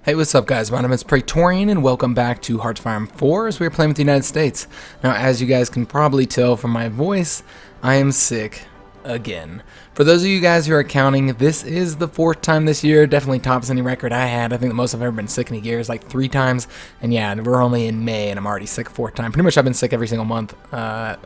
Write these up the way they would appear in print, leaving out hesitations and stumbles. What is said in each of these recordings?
Hey, what's up guys? My name is Praetorian and welcome back to Hearts of Iron 4 as we are playing with the United States. Now, as you guys can probably tell from my voice, I am sick again. For those of you guys who are counting, this is the 4th time this year. Definitely tops any record I had. I think the most I've ever been sick in a year is like 3 times. And yeah, we're only in May and I'm already sick 4th time. Pretty much I've been sick every single month,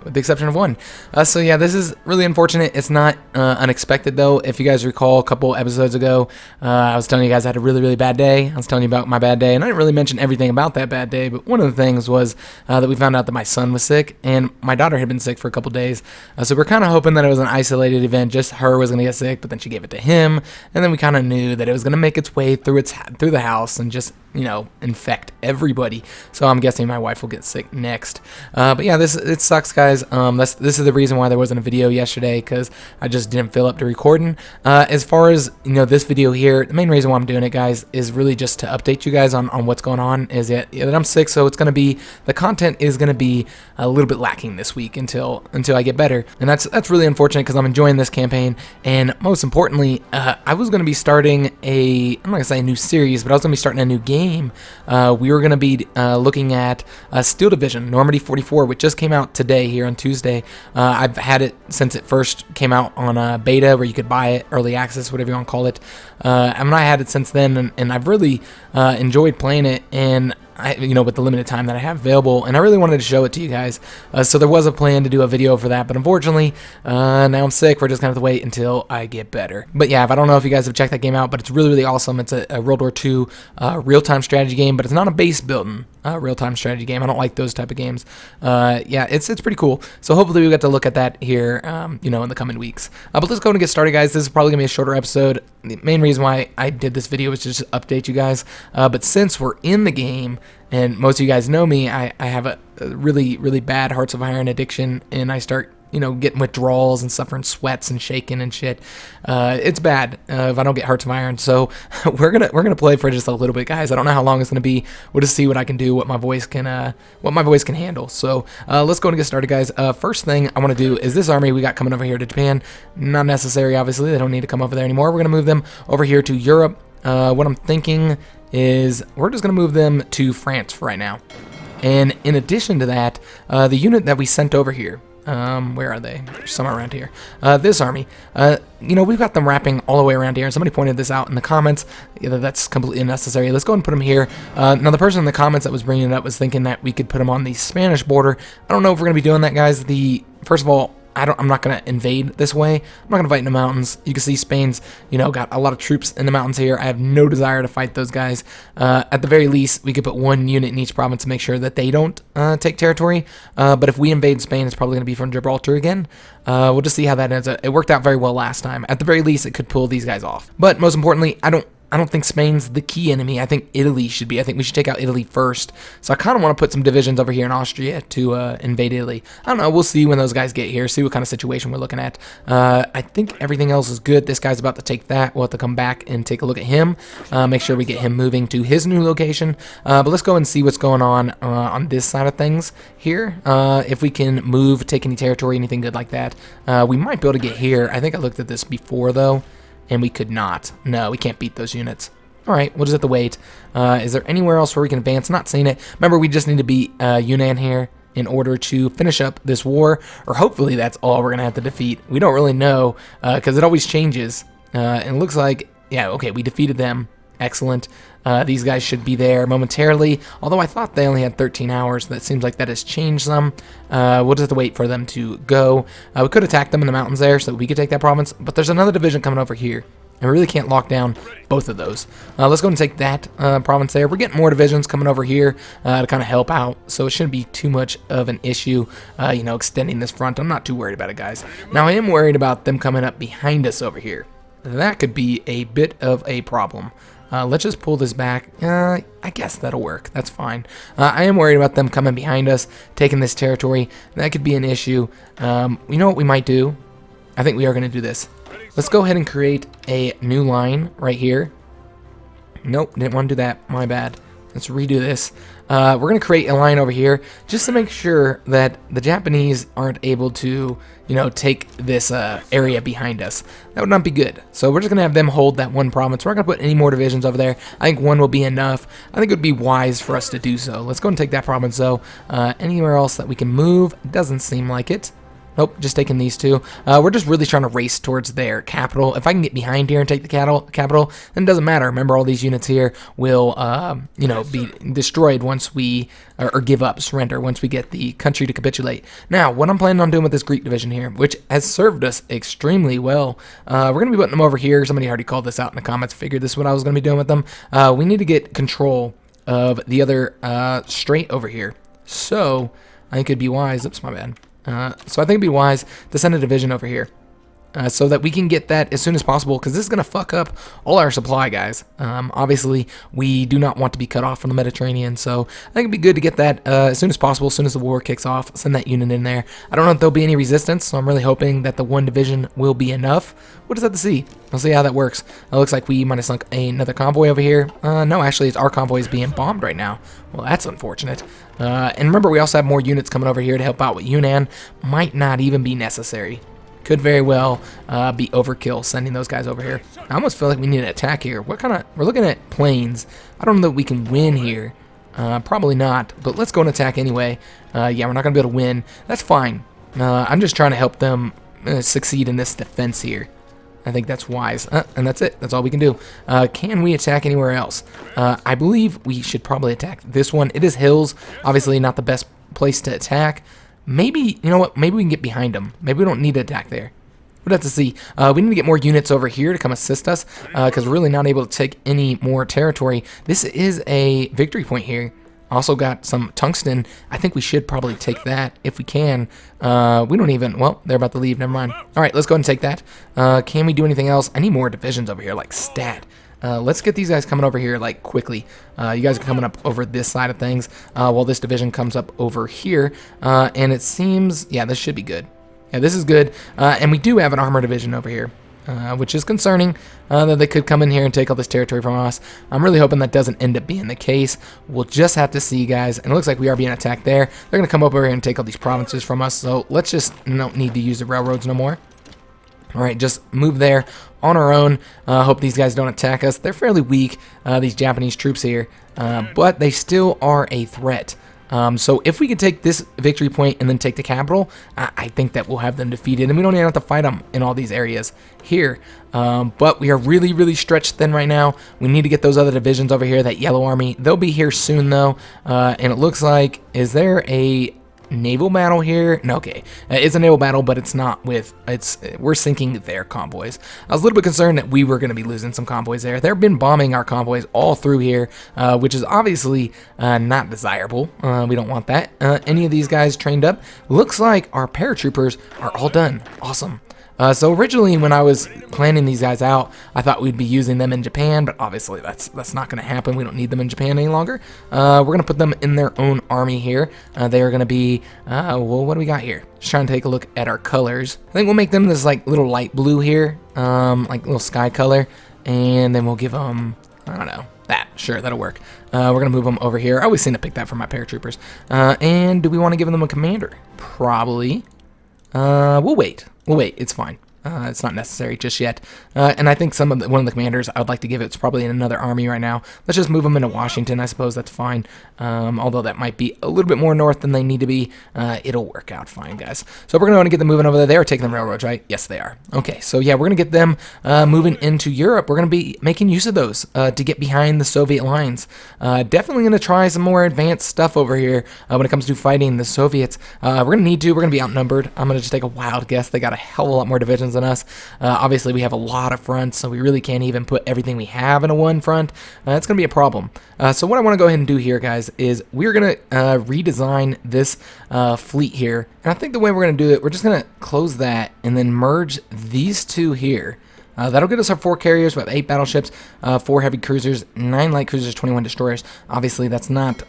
with the exception of one. So yeah, this is really unfortunate. It's not unexpected though. If you guys recall a couple episodes ago, I was telling you guys I had a really bad day. I was telling you about my bad day, and I didn't really mention everything about that bad day, but one of the things was that we found out that my son was sick and my daughter had been sick for a couple days. So we're kind of hoping that it was an isolated event, just her was going to get sick, but then she gave it to him, and then we kind of knew that it was going to make its way through the house and just, you know, infect everybody. So I'm guessing my wife will get sick next. But yeah, it sucks, guys. This is the reason why there wasn't a video yesterday, because I just didn't feel up to recording. As far as, you know, this video here, the main reason why I'm doing it, guys, is really just to update you guys on what's going on. Is that I'm sick, so it's going to be, the content is going to be a little bit lacking this week until I get better, and that's really unfortunate because I'm enjoying this campaign. And most importantly, I was going to be starting I'm not going to say a new series, but I was going to be starting a new game. We were going to be looking at Steel Division, Normandy 44, which just came out today here on Tuesday. I've had it since it first came out on beta, where you could buy it, early access, whatever you want to call it. I had it since then, and I've really enjoyed playing it, and with the limited time that I have available, and I really wanted to show it to you guys. So there was a plan to do a video for that, but unfortunately, now I'm sick. We're just gonna have to wait until I get better. But yeah, I don't know if you guys have checked that game out, but it's really awesome. It's a World War II real-time strategy game, but it's not a base building real-time strategy game. I don't like those type of games. Yeah, it's pretty cool. So hopefully we get to look at that here, in the coming weeks. But let's go and get started, guys. This is probably gonna be a shorter episode. The main reason why I did this video was to just update you guys. But since we're in the game, and most of you guys know me, I have a really bad Hearts of Iron addiction, and I start, getting withdrawals and suffering sweats and shaking and shit. It's bad if I don't get Hearts of Iron. So we're gonna play for just a little bit, guys. I don't know how long it's gonna be. We'll just see what I can do, what my voice can handle. So let's go and get started, guys. First thing I want to do is this army we got coming over here to Japan. Not necessary, obviously. They don't need to come over there anymore. We're gonna move them over here to Europe. What I'm thinking is we're just gonna move them to France for right now. And in addition to that, the unit that we sent over here, where are they? They're somewhere around here. This army, we've got them wrapping all the way around here, and somebody pointed this out in the comments. That's completely unnecessary. Let's go and put them here. Now, the person in the comments that was bringing it up was thinking that we could put them on the Spanish border. I don't know if we're going to be doing that, guys. First of all, I'm not going to invade this way. I'm not going to fight in the mountains. You can see Spain's, got a lot of troops in the mountains here. I have no desire to fight those guys. At the very least, we could put one unit in each province to make sure that they don't take territory. But if we invade Spain, it's probably going to be from Gibraltar again. We'll just see how that ends up. It worked out very well last time. At the very least, it could pull these guys off. But most importantly, I don't think Spain's the key enemy. I think Italy should be. I think we should take out Italy first. So I kind of want to put some divisions over here in Austria to invade Italy. I don't know. We'll see when those guys get here. See what kind of situation we're looking at. I think everything else is good. This guy's about to take that. We'll have to come back and take a look at him. Make sure we get him moving to his new location. But let's go and see what's going on this side of things here. If we can move, take any territory, anything good like that. We might be able to get here. I think I looked at this before, though. And we could not. No, we can't beat those units. All right, we'll just have to wait. Is there anywhere else where we can advance? Not seeing it. Remember, we just need to beat Yunnan here in order to finish up this war, or hopefully that's all we're going to have to defeat. We don't really know, because it always changes. And it looks like, yeah, okay, we defeated them. Excellent. These guys should be there momentarily, although I thought they only had 13 hours. That seems like that has changed some. We'll just have to wait for them to go. We could attack them in the mountains there so that we could take that province, but there's another division coming over here, and we really can't lock down both of those. Let's go and take that province there. We're getting more divisions coming over here to kind of help out, so it shouldn't be too much of an issue, extending this front. I'm not too worried about it, guys. Now, I am worried about them coming up behind us over here. That could be a bit of a problem. Let's just pull this back. I guess that'll work. That's fine. I am worried about them coming behind us, taking this territory. That could be an issue. You know what we might do? I think we are going to do this. Let's go ahead and create a new line right here. Nope, didn't want to do that. My bad. Let's redo this. We're going to create a line over here just to make sure that the Japanese aren't able to, you know, take this area behind us. That would not be good. So we're just going to have them hold that one province. We're not going to put any more divisions over there. I think one will be enough. I think it would be wise for us to do so. Let's go and take that province, though. Anywhere else that we can move? Doesn't seem like it. Nope, just taking these two. We're just really trying to race towards their capital. If I can get behind here and take the capital, then it doesn't matter. Remember, all these units here will, you know, be destroyed once we, or give up, surrender, once we get the country to capitulate. Now, what I'm planning on doing with this Greek division here, which has served us extremely well, we're going to be putting them over here. Somebody already called this out in the comments, figured this is what I was going to be doing with them. We need to get control of the other strait over here. So, I think it'd be wise, oops, my bad. So I think it'd be wise to send a division over here so that we can get that as soon as possible, because this is going to fuck up all our supply, guys. Obviously, we do not want to be cut off from the Mediterranean, so I think it'd be good to get that as soon as possible, as soon as the war kicks off, send that unit in there. I don't know if there'll be any resistance, so I'm really hoping that the one division will be enough. We'll just have to see. We'll see how that works. It looks like we might have sunk another convoy over here. No, actually, it's our convoy is being bombed right now. Well, that's unfortunate. And remember, we also have more units coming over here to help out with Yunnan. Might not even be necessary. Could very well be overkill sending those guys over here. I almost feel like we need an attack here. What kind of... We're looking at plains. I don't know that we can win here. Probably not, but let's go and attack anyway. Yeah, we're not going to be able to win. That's fine. I'm just trying to help them succeed in this defense here. I think that's wise. And that's it. That's all we can do. Can we attack anywhere else? I believe we should probably attack this one. It is hills. Obviously not the best place to attack. Maybe, you know what? Maybe we can get behind them. Maybe we don't need to attack there. We'll have to see. We need to get more units over here to come assist us because we're really not able to take any more territory. This is a victory point here. Also got some tungsten. I think we should probably take that if we can. We don't even... Well, they're about to leave. Never mind. All right, let's go ahead and take that. Can we do anything else? I need more divisions over here, like stat. Let's get these guys coming over here, like, quickly. You guys are coming up over this side of things while this division comes up over here. And it seems... Yeah, this should be good. Yeah, this is good. And we do have an armor division over here. Which is concerning that they could come in here and take all this territory from us. I'm really hoping that doesn't end up being the case. We'll just have to see, guys. And it looks like we are being attacked there. They're going to come over here and take all these provinces from us. So let's just don't need to use the railroads no more. All right, just move there on our own. Hope these guys don't attack us. They're fairly weak, these Japanese troops here, but they still are a threat. So if we can take this victory point and then take the capital, I think that we'll have them defeated, and we don't even have to fight them in all these areas here. But we are really, really stretched thin right now. We need to get those other divisions over here, that yellow army. They'll be here soon, though, and it looks like, is there a naval battle here? No, okay. It's a naval battle, but it's not with... We're sinking their convoys. I was a little bit concerned that we were going to be losing some convoys there. They've been bombing our convoys all through here, which is obviously not desirable. We don't want that. Any of these guys trained up? Looks like our paratroopers are all done. Awesome. So originally, when I was planning these guys out, I thought we'd be using them in Japan, but obviously that's not going to happen. We don't need them in Japan any longer. We're going to put them in their own army here. They are going to be, well, what do we got here? Just trying to take a look at our colors. I think we'll make them this like little light blue here, like little sky color, and then we'll give them, I don't know, that. Sure, that'll work. We're going to move them over here. I always seem to pick that for my paratroopers. And do we want to give them a commander? Probably. We'll wait. It's fine. It's not necessary just yet. And I think one of the commanders I would like to give it's probably in another army right now. Let's just move them into Washington. I suppose that's fine. Although that might be a little bit more north than they need to be. It'll work out fine, guys. So we're going to want to get them moving over there. They are taking the railroads, right? Yes, they are. Okay, so yeah, we're going to get them moving into Europe. We're going to be making use of those to get behind the Soviet lines. Definitely going to try some more advanced stuff over here when it comes to fighting the Soviets. We're going to need to. We're going to be outnumbered. I'm going to just take a wild guess. They got a hell of a lot more divisions than us. Obviously, we have a lot of fronts, so we really can't even put everything we have in a one front. It's going to be a problem. So what I want to go ahead and do here, guys, is we're going to redesign this fleet here. And I think the way we're going to do it, we're just going to close that and then merge these two here. That'll get us our 4 carriers. We have 8 battleships, 4 heavy cruisers, 9 light cruisers, 21 destroyers. Obviously, that's not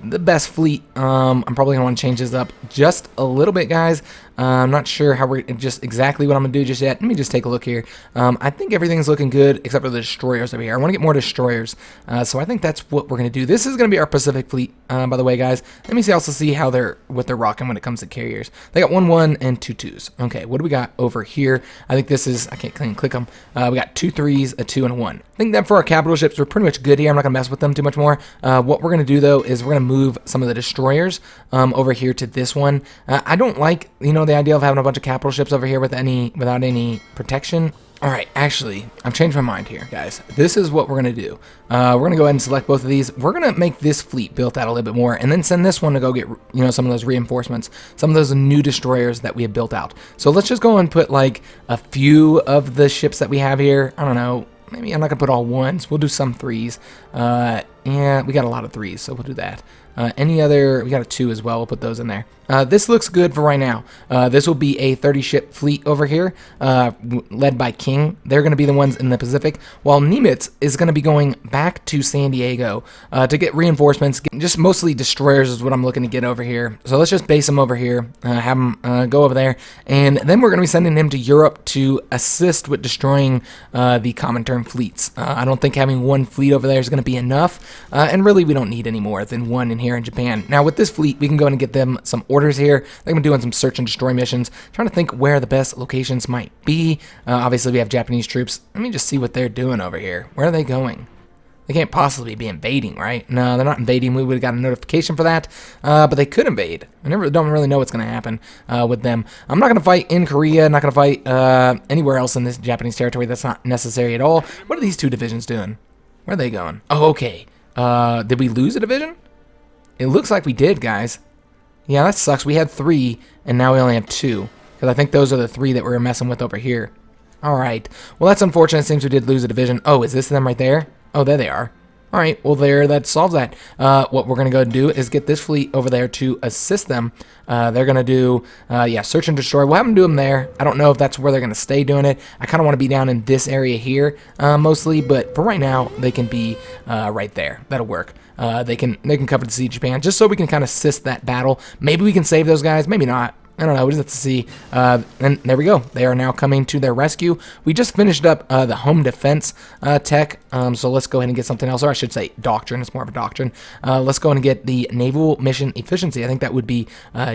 the best fleet. I'm probably going to want to change this up just a little bit, guys. I'm not sure how we're just exactly what I'm gonna do just yet. Let me just take a look here. I think everything's looking good except for the destroyers over here. I want to get more destroyers, so I think that's what we're gonna do. This is gonna be our Pacific fleet, by the way, guys. Let me also see how what they're rocking when it comes to carriers. They got 1-1 and 2-2s. Okay, what do we got over here? I think this is, I can't click them. We got 2 3s, a 2, and a 1. I think that for our capital ships, we're pretty much good here. I'm not gonna mess with them too much more. What we're gonna do though is we're gonna move some of the destroyers over here to this one. I don't like, the idea of having a bunch of capital ships over here without any protection. All right, actually, I've changed my mind here, guys. This is what we're going to do. We're going to go ahead and select both of these. We're going to make this fleet built out a little bit more and then send this one to go get, some of those reinforcements, some of those new destroyers that we have built out. So let's just go and put like a few of the ships that we have here. I don't know. Maybe I'm not going to put all 1s. We'll do some 3s. Yeah, we got a lot of 3s, so we'll do that. Any other, we got a 2 as well, we'll put those in there. This looks good for right now. This will be a 30-ship fleet over here, led by King. They're going to be the ones in the Pacific, while Nimitz is going to be going back to San Diego to get reinforcements. Just mostly destroyers is what I'm looking to get over here. So let's just base them over here, have them go over there, and then we're going to be sending him to Europe to assist with destroying the Comintern fleets. I don't think having 1 fleet over there is going to be enough, and really we don't need any more than 1 in here in Japan. Now with this fleet, we can go in and get them some orders here. They're going to be doing some search and destroy missions, trying to think where the best locations might be. Obviously we have Japanese troops. Let me just see what they're doing over here. Where are they going? They can't possibly be invading, right? No, they're not invading. We would have got a notification for that, but they could invade. I don't really know what's going to happen with them. I'm not going to fight in Korea. I'm not going to fight anywhere else in this Japanese territory. That's not necessary at all. What are these 2 divisions doing? Where are they going? Oh, okay. Did we lose a division? It looks like we did, guys. Yeah, that sucks. We had 3, and now we only have 2. Because I think those are the 3 that we were messing with over here. All right. Well, that's unfortunate. It seems we did lose a division. Oh, is this them right there? Oh, there they are. All right. Well, that solves that. What we're going to go do is get this fleet over there to assist them. They're going to do, search and destroy. We'll have them do them there. I don't know if that's where they're going to stay doing it. I kind of want to be down in this area here mostly, but for right now, they can be right there. That'll work. They can cover the sea of Japan just so we can kind of assist that battle. Maybe we can save those guys. Maybe not. I don't know. We just have to see. And there we go. They are now coming to their rescue. We just finished up the home defense tech. So let's go ahead and get something else. Or I should say doctrine. It's more of a doctrine. Let's go ahead and get the naval mission efficiency. I think that would be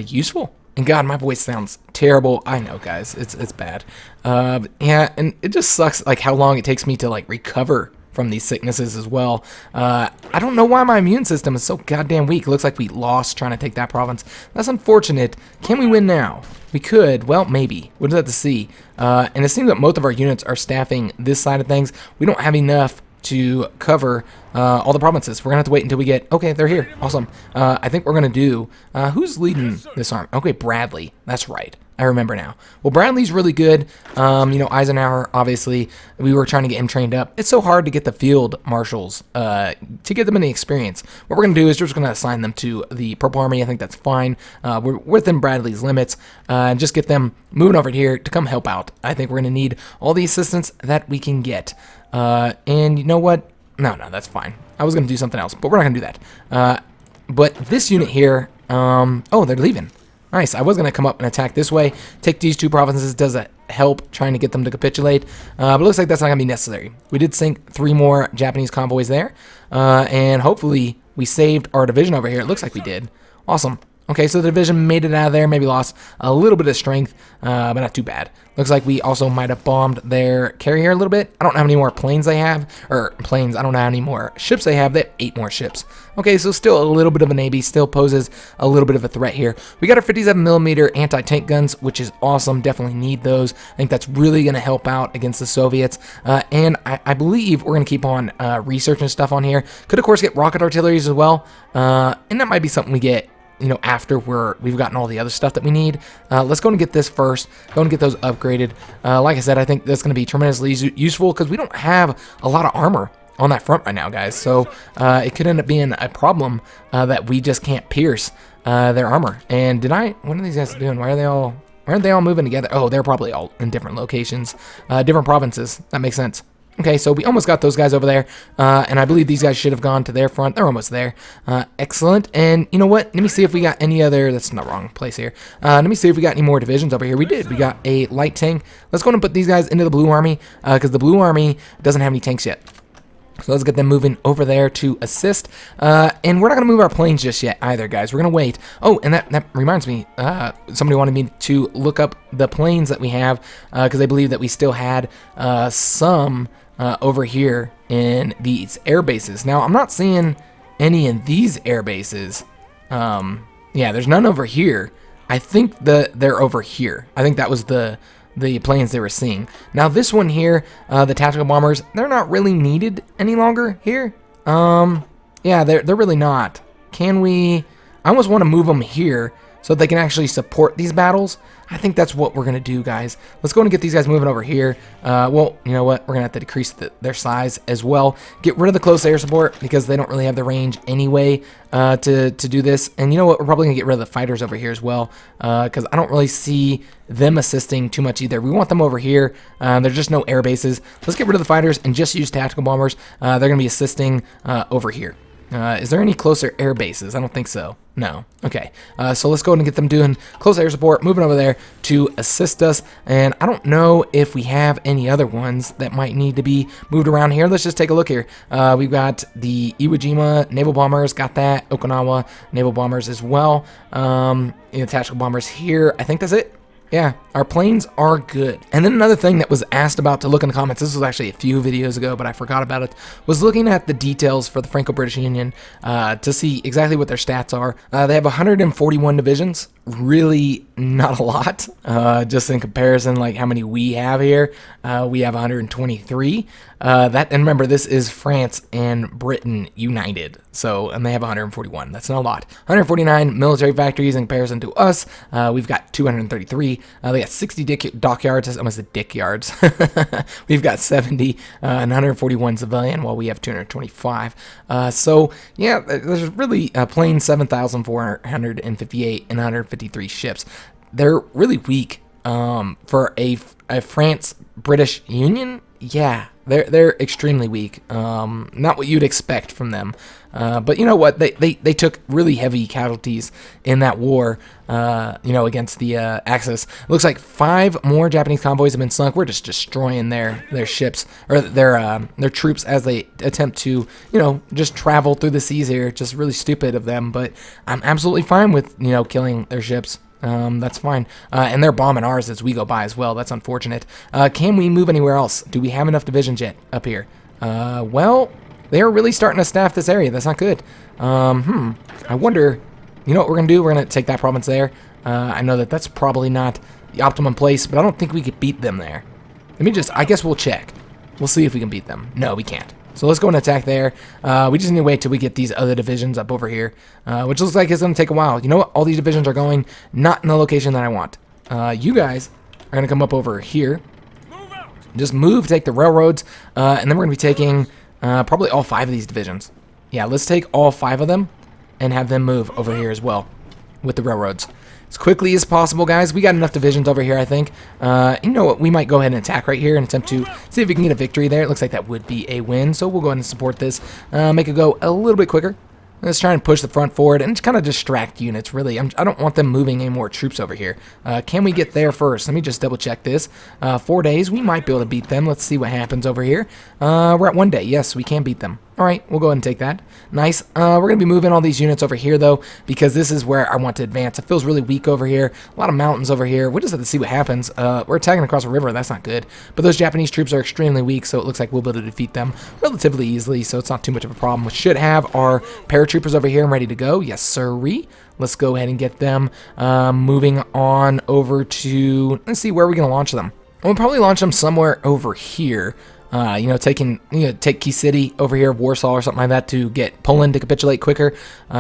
useful. And God, my voice sounds terrible. I know, guys. It's bad. Yeah, and it just sucks like how long it takes me to like recover from these sicknesses as well. I don't know why my immune system is so goddamn weak. It looks like we lost trying to take that province. That's unfortunate. Can we win now? We could. Well, maybe. We'll just have to see. And it seems that most of our units are staffing this side of things. We don't have enough to cover all the provinces. We're gonna have to wait until we get, okay, they're here. Awesome. I think we're gonna do, who's leading this army? Okay, Bradley. That's right. I remember now. Well, Bradley's really good. Eisenhower, obviously, we were trying to get him trained up. It's so hard to get the field marshals to get them any experience. What we're going to do is we're just going to assign them to the Purple Army. I think that's fine. We're within Bradley's limits and just get them moving over here to come help out. I think we're going to need all the assistance that we can get. And you know what? No, that's fine. I was going to do something else, but we're not going to do that. But this unit here, oh, they're leaving. Nice. I was going to come up and attack this way. Take these 2 provinces. Does that help trying to get them to capitulate? But it looks like that's not going to be necessary. We did sink 3 more Japanese convoys there. And hopefully we saved our division over here. It looks like we did. Awesome. Okay, so the division made it out of there. Maybe lost a little bit of strength, but not too bad. Looks like we also might have bombed their carrier a little bit. I don't know how many more planes they have. Or planes, I don't know how many more ships they have. They have 8 more ships. Okay, so still a little bit of a navy. Still poses a little bit of a threat here. We got our 57mm anti-tank guns, which is awesome. Definitely need those. I think that's really going to help out against the Soviets. And I believe we're going to keep on researching stuff on here. Could, of course, get rocket artilleries as well. And that might be something we get, after we've gotten all the other stuff that we need. Let's go and get this first. Go and get those upgraded. Like I said, I think that's going to be tremendously useful because we don't have a lot of armor on that front right now, guys. So it could end up being a problem that we just can't pierce their armor. And what are these guys doing? Why aren't they all moving together? Oh, they're probably all in different locations, different provinces. That makes sense. Okay, so we almost got those guys over there, and I believe these guys should have gone to their front. They're almost there. Excellent. And you know what? Let me see if we got any other... That's not the wrong place here. Let me see if we got any more divisions over here. We did. We got a light tank. Let's go and put these guys into the blue army, because the blue army doesn't have any tanks yet. So let's get them moving over there to assist. And we're not going to move our planes just yet either, guys. We're going to wait. Oh, and that reminds me, somebody wanted me to look up the planes that we have, because they believe that we still had some over here in these air bases. Now, I'm not seeing any in these air bases. Yeah, there's none over here. I think they're over here. I think that was the planes they were seeing. Now this one here, the tactical bombers, they're not really needed any longer here. Yeah, they're really not. Can we... I almost want to move them here so that they can actually support these battles. I think that's what we're going to do, guys. Let's go and get these guys moving over here. Well, you know what? We're going to have to decrease their size as well. Get rid of the close air support because they don't really have the range anyway to do this. And you know what? We're probably going to get rid of the fighters over here as well because I don't really see them assisting too much either. We want them over here. There's just no air bases. Let's get rid of the fighters and just use tactical bombers. They're going to be assisting over here. Is there any closer air bases? I don't think so. No. Okay. So let's go ahead and get them doing close air support, moving over there to assist us. And I don't know if we have any other ones that might need to be moved around here. Let's just take a look here. We've got the Iwo Jima naval bombers, got that. Okinawa naval bombers as well. Tactical bombers here. I think that's it. Yeah, our planes are good. And then another thing that was asked about to look in the comments, this was actually a few videos ago, but I forgot about it, was looking at the details for the Franco-British Union to see exactly what their stats are. They have 141 divisions, really not a lot, just in comparison, like how many we have here. We have 123. And remember, this is France and Britain united, and they have 141. That's not a lot. 149 military factories in comparison to us. We've got 233. They got 60 dockyards. I almost said dick yards. We've got 70 and 141 civilian, while we have 225. So yeah, there's really planes 7,458 and 153 ships. They're really weak for a France-British Union. Yeah, they're extremely weak. Not what you'd expect from them. But you know what? They took really heavy casualties in that war, against the Axis. It looks like 5 more Japanese convoys have been sunk. We're just destroying their ships, or their troops as they attempt to, just travel through the seas here. Just really stupid of them, but I'm absolutely fine with, killing their ships. That's fine. And they're bombing ours as we go by as well. That's unfortunate. Can we move anywhere else? Do we have enough divisions yet up here? Well, they are really starting to staff this area. That's not good. I wonder, you know what we're going to do? We're going to take that province there. I know that's probably not the optimum place, but I don't think we could beat them there. I guess we'll check. We'll see if we can beat them. No, we can't. So let's go and attack there. We just need to wait till we get these other divisions up over here, which looks like it's going to take a while. You know what? All these divisions are going not in the location that I want. You guys are going to come up over here. Just move, take the railroads, and then we're going to be taking probably all 5 of these divisions. Yeah, let's take all 5 of them and have them move over here as well with the railroads. As quickly as possible, guys. We got enough divisions over here, I think. You know what? We might go ahead and attack right here and attempt to see if we can get a victory there. It looks like that would be a win, so we'll go ahead and support this. Make it go a little bit quicker. Let's try and push the front forward and just kind of distract units, really. I don't want them moving any more troops over here. Can we get there first? Let me just double check this. 4 days, we might be able to beat them. Let's see what happens over here. We're at 1 day. Yes, we can beat them. All right, we'll go ahead and take that. Nice. We're going to be moving all these units over here, though, because this is where I want to advance. It feels really weak over here. A lot of mountains over here. We'll just have to see what happens. We're attacking across a river. That's not good. But those Japanese troops are extremely weak, so it looks like we'll be able to defeat them relatively easily, so it's not too much of a problem. We should have our paratroopers over here and ready to go. Yes, sirree. Let's go ahead and get them moving on over to... Let's see, where are we going to launch them? We'll probably launch them somewhere over here. Take Key City over here, Warsaw or something like that, to get Poland to capitulate quicker.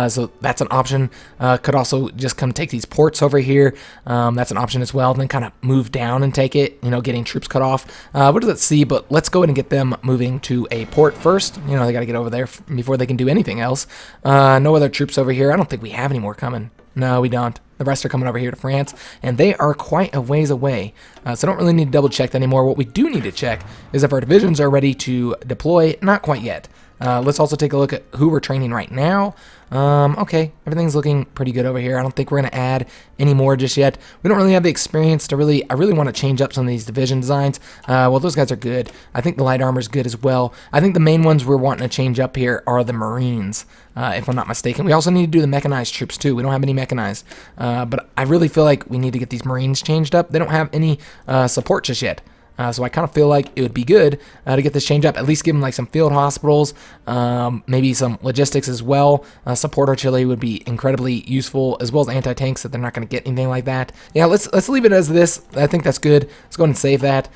So that's an option. Could also just come take these ports over here. That's an option as well. And then kind of move down and take it, getting troops cut off. What does it see? But let's go ahead and get them moving to a port first. They got to get over there before they can do anything else. No other troops over here. I don't think we have any more coming. No, we don't. The rest are coming over here to France, and they are quite a ways away. So I don't really need to double check that anymore. What we do need to check is if our divisions are ready to deploy. Not quite yet. Let's also take a look at who we're training right now. Okay, everything's looking pretty good over here. I don't think we're going to add any more just yet. We don't really have the experience to I really want to change up some of these division designs. Well, those guys are good. I think the light armor is good as well. I think the main ones we're wanting to change up here are the Marines, if I'm not mistaken. We also need to do the mechanized troops too. We don't have any mechanized, but I really feel like we need to get these Marines changed up. They don't have any support just yet. So I kind of feel like it would be good to get this change up, at least give them like some field hospitals, maybe some logistics as well. Support artillery would be incredibly useful, as well as anti-tanks, that they're not going to get anything like that. Yeah, let's leave it as this. I think that's good. Let's go ahead and save that.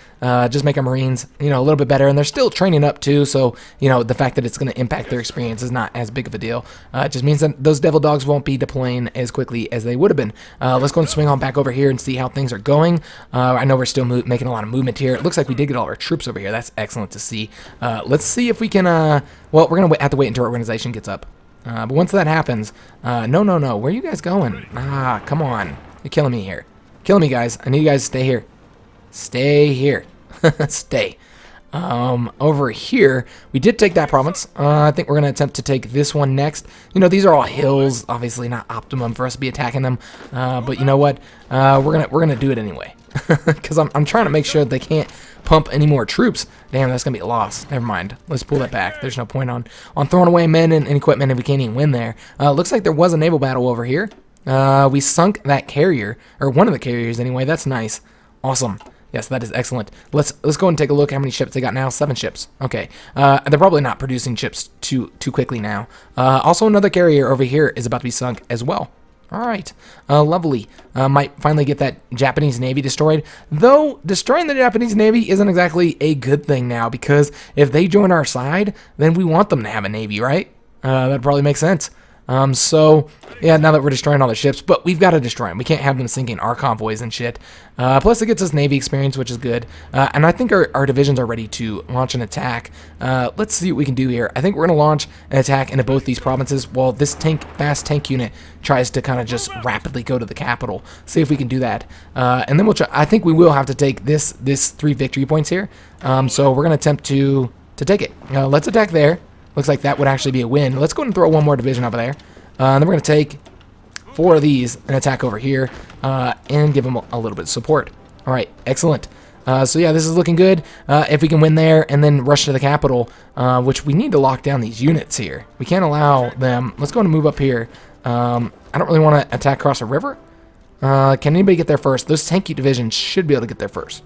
Just make our Marines, a little bit better, and they're still training up too. So the fact that it's going to impact their experience is not as big of a deal. It just means that those Devil Dogs won't be deploying as quickly as they would have been. Let's go and swing on back over here and see how things are going. I know we're still making a lot of movement here. It looks like we did get all our troops over here. That's excellent to see. Let's see if we can, well, we're going to have to wait until our organization gets up. But once that happens, no. Where are you guys going? Come on. You're killing me here. Killing me, guys. I need you guys to stay here. Stay here. Stay. Over here, we did take that province. I think we're going to attempt to take this one next. These are all hills. Obviously not optimum for us to be attacking them. But you know what? We're gonna do it anyway. Because I'm trying to make sure that they can't pump any more troops. Damn, that's gonna be a loss. Never mind. Let's pull that back. There's no point on throwing away men and equipment if we can't even win there. Looks like there was a naval battle over here. We sunk that carrier, or one of the carriers anyway. That's nice. Awesome. Yes, that is excellent. Let's go and take a look how many ships they got now. 7 ships. Okay. They're probably not producing ships too quickly now. Also, another carrier over here is about to be sunk as well. All right, lovely. Might finally get that Japanese Navy destroyed. Though, destroying the Japanese Navy isn't exactly a good thing now, because if they join our side, then we want them to have a Navy, right? That probably makes sense. So, yeah, now that we're destroying all the ships, but we've got to destroy them. We can't have them sinking our convoys and shit. Plus, it gets us Navy experience, which is good. And I think our divisions are ready to launch an attack. Let's see what we can do here. I think we're going to launch an attack into both these provinces while this fast tank unit tries to kind of just rapidly go to the capital. See if we can do that. And then we'll try. I think we will have to take this 3 victory points here. So we're going to attempt to take it. Let's attack there. Looks like that would actually be a win. Let's go ahead and throw one more division over there. And then we're going to take 4 of these and attack over here and give them a little bit of support. All right, excellent. So yeah, this is looking good. If we can win there and then rush to the capital, which we need to lock down these units here. We can't allow them. Let's go and move up here. I don't really want to attack across a river. Can anybody get there first? Those tanky divisions should be able to get there first.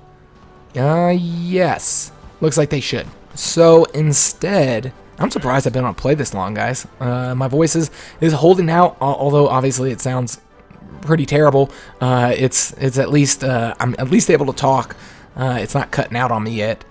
Yes. Looks like they should. So instead, I'm surprised I've been able to play this long, guys. My voice is holding out, although obviously it sounds pretty terrible. It's at least I'm at least able to talk. It's not cutting out on me yet,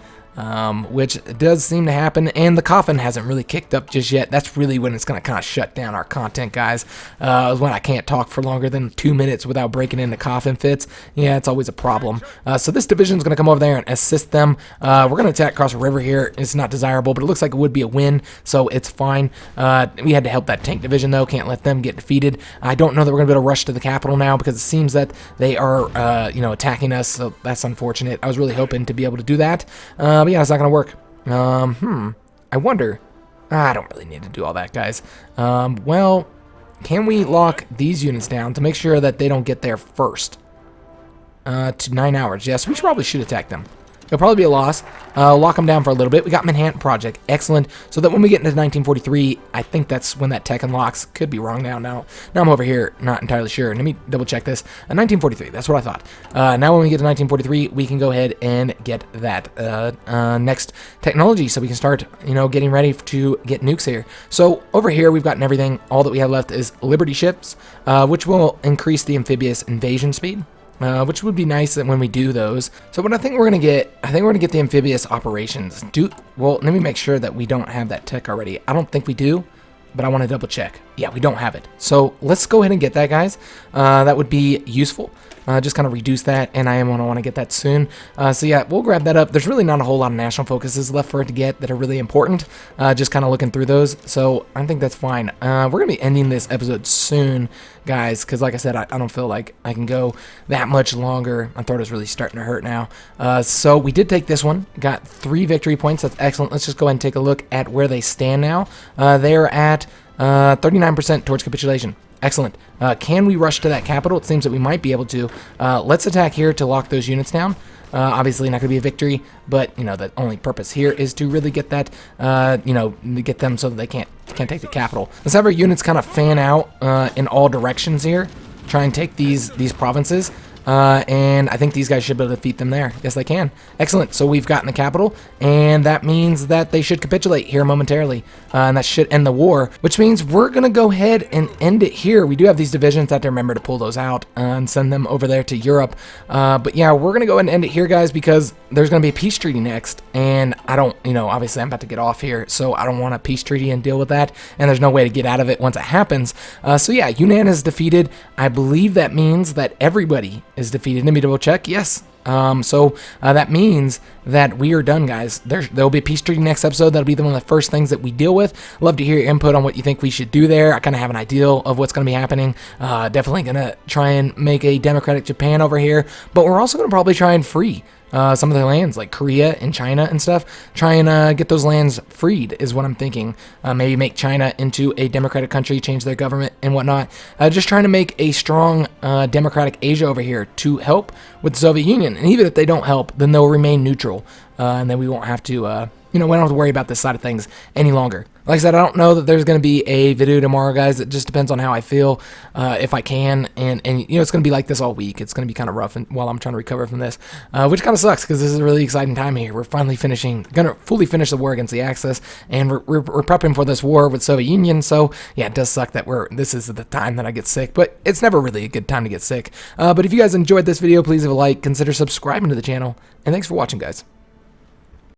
which does seem to happen. And the coffin hasn't really kicked up just yet. That's really when it's going to kind of shut down our content, guys. When I can't talk for longer than 2 minutes without breaking into coffin fits. Yeah, it's always a problem. So this division is going to come over there and assist them. We're going to attack across a river here. It's not desirable, but it looks like it would be a win, so it's fine. We had to help that tank division, though. Can't let them get defeated. I don't know that we're going to be able to rush to the capital now, because it seems that they are, attacking us, so that's unfortunate. I was really hoping to be able to do that. But yeah, it's not going to work. I wonder. I don't really need to do all that, guys. Well, can we lock these units down to make sure that they don't get there first? To 9 hours. Yes, we probably should attack them. It'll probably be a loss. Lock them down for a little bit. We got Manhattan Project. Excellent. So that when we get into 1943, I think that's when that tech unlocks. Could be wrong now. Now I'm over here, not entirely sure. Let me double check this. 1943, that's what I thought. Now when we get to 1943, we can go ahead and get that next technology, so we can start, getting ready to get nukes here. So over here, we've gotten everything. All that we have left is Liberty ships, which will increase the amphibious invasion speed. Which would be nice when we do those. So what I think we're gonna get, the amphibious operations. Well, let me make sure that we don't have that tech already. I don't think we do, but I want to double check. Yeah, we don't have it. So let's go ahead and get that, guys. That would be useful. Just kind of reduce that, and I am going to want to get that soon. So yeah, we'll grab that up. There's really not a whole lot of national focuses left for it to get that are really important. Just kind of looking through those. So I think that's fine. We're going to be ending this episode soon, guys, because like I said, I don't feel like I can go that much longer. My throat is really starting to hurt now. So we did take this one. Got 3 victory points. That's excellent. Let's just go ahead and take a look at where they stand now. They're at 39% towards capitulation. Excellent. Can we rush to that capital? It seems that we might be able to. Let's attack here to lock those units down. Obviously not going to be a victory, but, you know, the only purpose here is to really get that, you know, get them so that they can't take the capital. Let's have our units kind of fan out in all directions here. Try and take these provinces. And I think these guys should be able to defeat them there. Yes, they can. Excellent. So we've gotten the capital, and that means that they should capitulate here momentarily, and that should end the war, which means we're going to go ahead and end it here. We do have these divisions. I have to remember to pull those out and send them over there to Europe. But yeah, we're going to go ahead and end it here, guys, because there's going to be a peace treaty next, and I don't, you know, obviously I'm about to get off here, so I don't want a peace treaty and deal with that, and there's no way to get out of it once it happens. So yeah, Yunnan is defeated. I believe that means that everybody is defeated. Let me double check. Yes. So that means that we are done, guys. There'll be a peace treaty next episode. That'll be one of the first things that we deal with. Love to hear your input on what you think we should do there. I kind of have an idea of what's going to be happening. Definitely going to try and make a democratic Japan over here, but we're also going to probably try and free some of the lands like Korea and China and stuff. Try and get those lands freed is what I'm thinking. Maybe make China into a democratic country, change their government and whatnot. Just trying to make a strong democratic Asia over here to help with the Soviet Union. And even if they don't help, then they'll remain neutral. And then we won't have to, you know, we don't have to worry about this side of things any longer. Like I said, I don't know that there's going to be a video tomorrow, guys. It just depends on how I feel, if I can. And you know, it's going to be like this all week. It's going to be kind of rough while I'm trying to recover from this, which kind of sucks because this is a really exciting time here. We're finally going to fully finish the war against the Axis, and we're prepping for this war with Soviet Union. So yeah, it does suck that this is the time that I get sick, but it's never really a good time to get sick. But if you guys enjoyed this video, please leave a like, consider subscribing to the channel, and thanks for watching, guys.